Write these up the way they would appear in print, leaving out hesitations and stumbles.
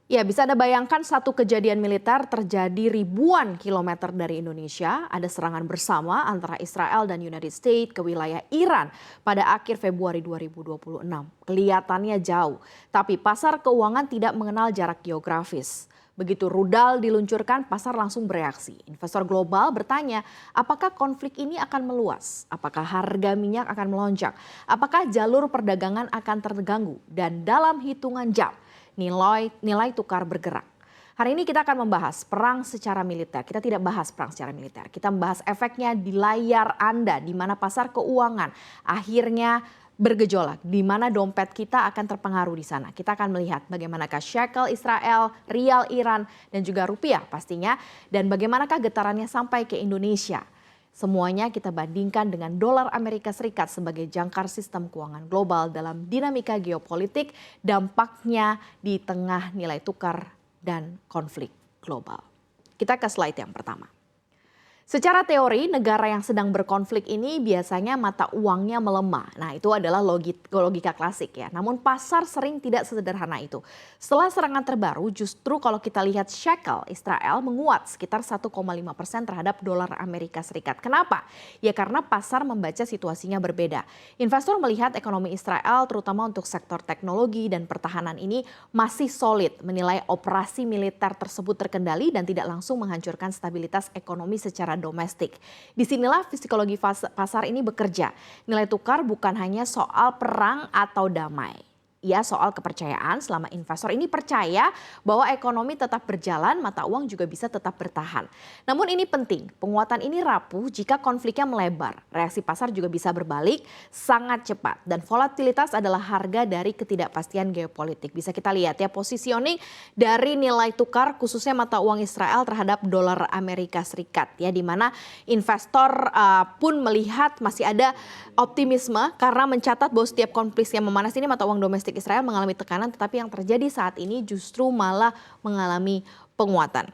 Ya, bisa Anda bayangkan satu kejadian militer terjadi ribuan kilometer dari Indonesia. Ada serangan bersama antara Israel dan United States ke wilayah Iran pada akhir Februari 2026. Kelihatannya jauh, tapi pasar keuangan tidak mengenal jarak geografis. Begitu rudal diluncurkan, pasar langsung bereaksi. Investor global bertanya, apakah konflik ini akan meluas? Apakah harga minyak akan melonjak? Apakah jalur perdagangan akan terganggu? Dan dalam hitungan jam, nilai tukar bergerak. Hari ini kita akan membahas perang secara militer. Kita tidak bahas perang secara militer. Kita membahas efeknya di layar Anda, di mana pasar keuangan akhirnya bergejolak, di mana dompet kita akan terpengaruh di sana. Kita akan melihat bagaimanakah shekel Israel, rial Iran, dan juga rupiah pastinya, dan bagaimanakah getarannya sampai ke Indonesia. Semuanya kita bandingkan dengan dolar Amerika Serikat sebagai jangkar sistem keuangan global dalam dinamika geopolitik, dampaknya di tengah nilai tukar dan konflik global. Kita ke slide yang pertama. Secara teori, negara yang sedang berkonflik ini biasanya mata uangnya melemah. Nah, itu adalah logika klasik ya. Namun pasar sering tidak sesederhana itu. Setelah serangan terbaru, justru kalau kita lihat shekel Israel menguat sekitar 1,5% terhadap dolar Amerika Serikat. Kenapa? Ya karena pasar membaca situasinya berbeda. Investor melihat ekonomi Israel terutama untuk sektor teknologi dan pertahanan ini masih solid, menilai operasi militer tersebut terkendali dan tidak langsung menghancurkan stabilitas ekonomi secara domestik. Disinilah psikologi pasar ini bekerja. Nilai tukar bukan hanya soal perang atau damai. Ya, soal kepercayaan. Selama investor ini percaya bahwa ekonomi tetap berjalan, mata uang juga bisa tetap bertahan. Namun ini penting, penguatan ini rapuh jika konfliknya melebar. Reaksi pasar juga bisa berbalik sangat cepat. Dan volatilitas adalah harga dari ketidakpastian geopolitik. Bisa kita lihat ya positioning dari nilai tukar khususnya mata uang Israel terhadap dolar Amerika Serikat. Ya, di mana investor pun melihat masih ada optimisme karena mencatat bahwa setiap konflik yang memanas ini mata uang domestik Israel mengalami tekanan, tetapi yang terjadi saat ini justru malah mengalami penguatan.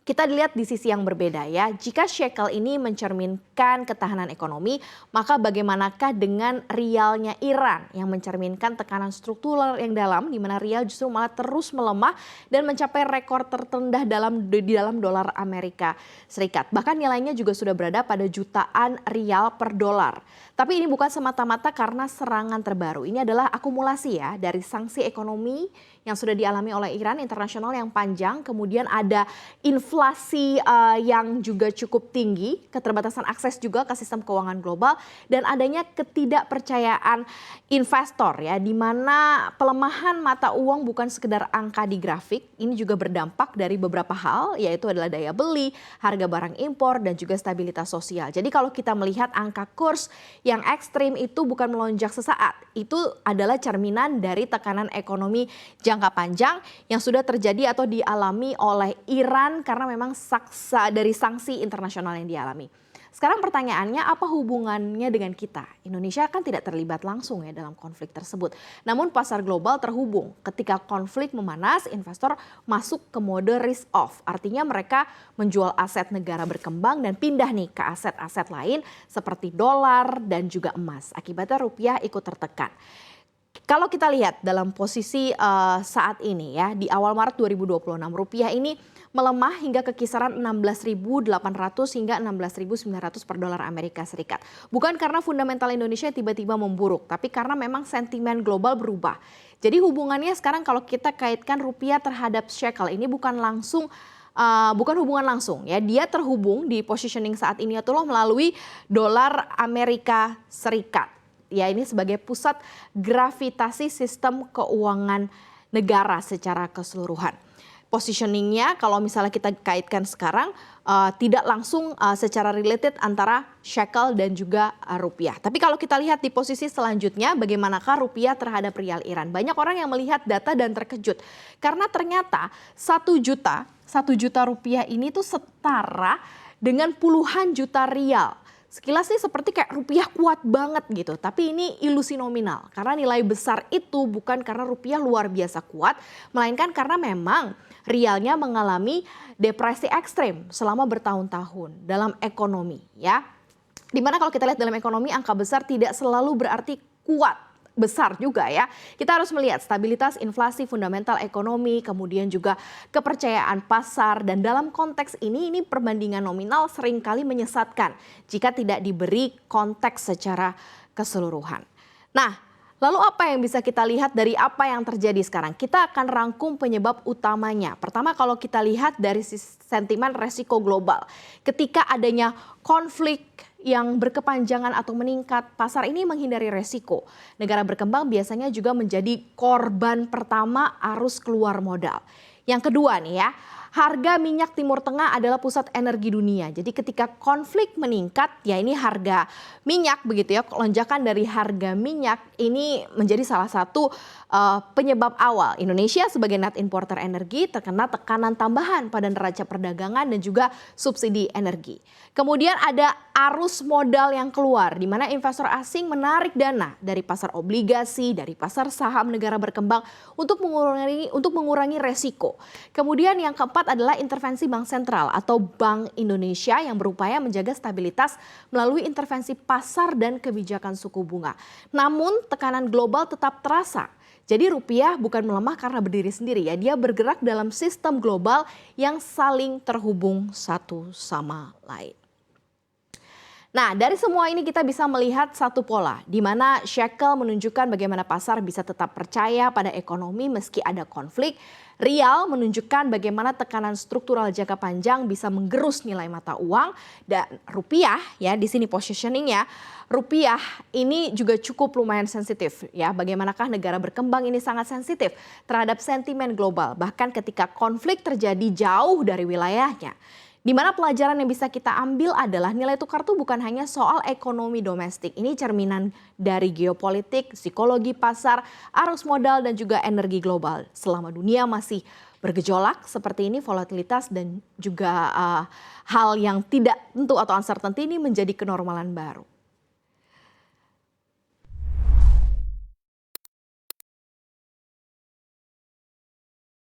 Kita dilihat di sisi yang berbeda ya. Jika shekel ini mencerminkan ketahanan ekonomi, maka bagaimanakah dengan rialnya Iran yang mencerminkan tekanan struktural yang dalam, di mana rial justru malah terus melemah dan mencapai rekor terrendah di dalam dolar Amerika Serikat. Bahkan nilainya juga sudah berada pada jutaan rial per dolar. Tapi ini bukan semata-mata karena serangan terbaru. Ini adalah akumulasi ya dari sanksi ekonomi yang sudah dialami oleh Iran internasional yang panjang, kemudian ada inflasi yang juga cukup tinggi, keterbatasan akses juga ke sistem keuangan global, dan adanya ketidakpercayaan investor ya, di mana pelemahan mata uang bukan sekedar angka di grafik, ini juga berdampak dari beberapa hal, yaitu adalah daya beli, harga barang impor, dan juga stabilitas sosial. Jadi kalau kita melihat angka kurs yang ekstrim itu bukan melonjak sesaat, itu adalah cerminan dari tekanan ekonomi jangka panjang yang sudah terjadi atau dialami oleh Iran karena memang dari sanksi internasional yang dialami. Sekarang pertanyaannya, apa hubungannya dengan kita? Indonesia kan tidak terlibat langsung ya dalam konflik tersebut. Namun pasar global terhubung. Ketika konflik memanas, investor masuk ke mode risk off. Artinya mereka menjual aset negara berkembang dan pindah nih ke aset-aset lain seperti dolar dan juga emas. Akibatnya rupiah ikut tertekan. Kalau kita lihat dalam posisi saat ini ya, di awal Maret 2026 rupiah ini melemah hingga ke kisaran 16.800 hingga 16.900 per dolar Amerika Serikat. Bukan karena fundamental Indonesia tiba-tiba memburuk, tapi karena memang sentimen global berubah. Jadi hubungannya sekarang kalau kita kaitkan rupiah terhadap shekel ini bukan hubungan langsung ya, dia terhubung di positioning saat ini itulah melalui dolar Amerika Serikat. Ya, ini sebagai pusat gravitasi sistem keuangan negara secara keseluruhan. Positioningnya kalau misalnya kita kaitkan sekarang tidak langsung secara related antara shekel dan juga rupiah. Tapi kalau kita lihat di posisi selanjutnya bagaimanakah rupiah terhadap rial Iran. Banyak orang yang melihat data dan terkejut. Karena ternyata 1 juta rupiah ini tuh setara dengan puluhan juta rial. Sekilas sih seperti kayak rupiah kuat banget gitu, tapi ini ilusi nominal. Karena nilai besar itu bukan karena rupiah luar biasa kuat, melainkan karena memang rialnya mengalami depresi ekstrim selama bertahun-tahun dalam ekonomi ya. Dimana kalau kita lihat dalam ekonomi angka besar tidak selalu berarti kuat. besar juga ya. Kita harus melihat stabilitas inflasi fundamental ekonomi, kemudian juga kepercayaan pasar, dan dalam konteks ini perbandingan nominal seringkali menyesatkan jika tidak diberi konteks secara keseluruhan. Nah, lalu apa yang bisa kita lihat dari apa yang terjadi sekarang? Kita akan rangkum penyebab utamanya. Pertama, kalau kita lihat dari sentimen resiko global. Ketika adanya konflik yang berkepanjangan atau meningkat, pasar ini menghindari resiko. Negara berkembang biasanya juga menjadi korban pertama arus keluar modal. Yang kedua nih ya, harga minyak Timur Tengah adalah pusat energi dunia. Jadi ketika konflik meningkat, ya ini harga minyak begitu ya, lonjakan dari harga minyak ini menjadi salah satu penyebab awal Indonesia sebagai net importer energi terkena tekanan tambahan pada neraca perdagangan dan juga subsidi energi. Kemudian ada arus modal yang keluar, di mana investor asing menarik dana dari pasar obligasi, dari pasar saham negara berkembang untuk mengurangi resiko. Kemudian yang keempat adalah intervensi Bank Sentral atau Bank Indonesia yang berupaya menjaga stabilitas melalui intervensi pasar dan kebijakan suku bunga. Namun tekanan global tetap terasa. Jadi rupiah bukan melemah karena berdiri sendiri ya, dia bergerak dalam sistem global yang saling terhubung satu sama lain. Nah, dari semua ini kita bisa melihat satu pola, di mana shekel menunjukkan bagaimana pasar bisa tetap percaya pada ekonomi meski ada konflik. Rial menunjukkan bagaimana tekanan struktural jangka panjang bisa menggerus nilai mata uang, dan rupiah ya di sini positioningnya, rupiah ini juga cukup lumayan sensitif ya. Bagaimanakah negara berkembang ini sangat sensitif terhadap sentimen global, bahkan ketika konflik terjadi jauh dari wilayahnya. Di mana pelajaran yang bisa kita ambil adalah nilai tukar itu bukan hanya soal ekonomi domestik. Ini cerminan dari geopolitik, psikologi pasar, arus modal, dan juga energi global. Selama dunia masih bergejolak seperti ini, volatilitas dan juga hal yang tidak tentu atau uncertainty ini menjadi kenormalan baru.